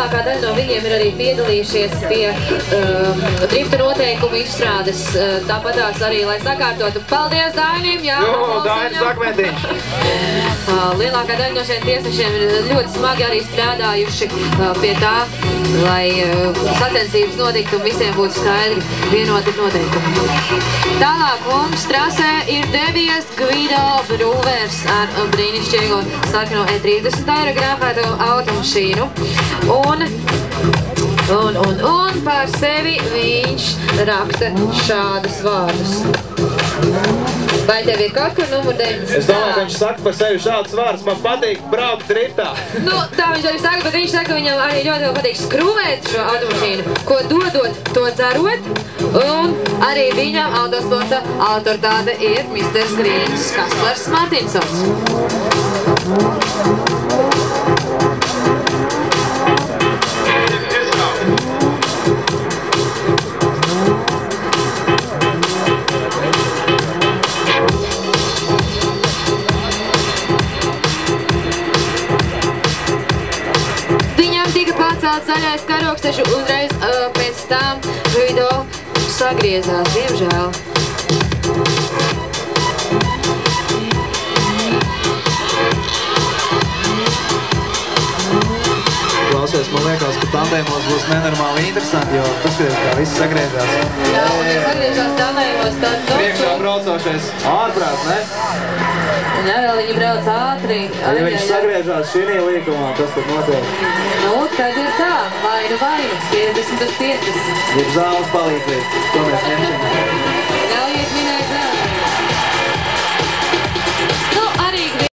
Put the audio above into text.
lielākā daļa no viņiem ir arī piedalījušies pie drifta noteikumu izstrādes. Tāpatās arī, lai sakārtotu. Paldies Dainim! Jā, Dainis Akmentiņš! Lielākā daļa no šiem tiesnešiem ir ļoti smagi arī strādājuši pie tā, lai sacensības notiktu un visiem būtu skaidri vienoti noteikumi. Tālāk mums trasē ir devies Guido Brūvers ar brīnišķīgo sarkano E30 aerogrāfēto automašīnu. Un par sevi viņš raksta šādus vārdus. Vai tev ir kaut kur numur 90? Es domāju, ka viņš saka par sevi šādus vārdus. Man patīk braukt driftā. Nu, tā viņš arī saka, bet viņš saka, ka viņam arī ļoti patīk skrūvēt šo automašīnu, ko dodot, to dzerot. Un arī viņam autosporta autoritāte ir Mr. Grīns Kaspars Martinsons. Zaļais karoks, taču uzreiz pēc tam Guido sagriezās, diemžēl. Klausies, man liekas, ka tandēmos būs nenormāli interesanti, jo paskaties, kā viss sagriezās. Jā, un ja sagriežās tandēmos, tad... Priekšā braucošais ārprāt, ne? Un jā, vēl viņi brauc ātri. Ja viņš sagriežās šī līkumā, kas tad notiek? Nu, tad ir tā, vainu, 50 uz 5. Ir zāles palīdzēt, ko mēs ņemsim. Ļaujiet minēt zāles.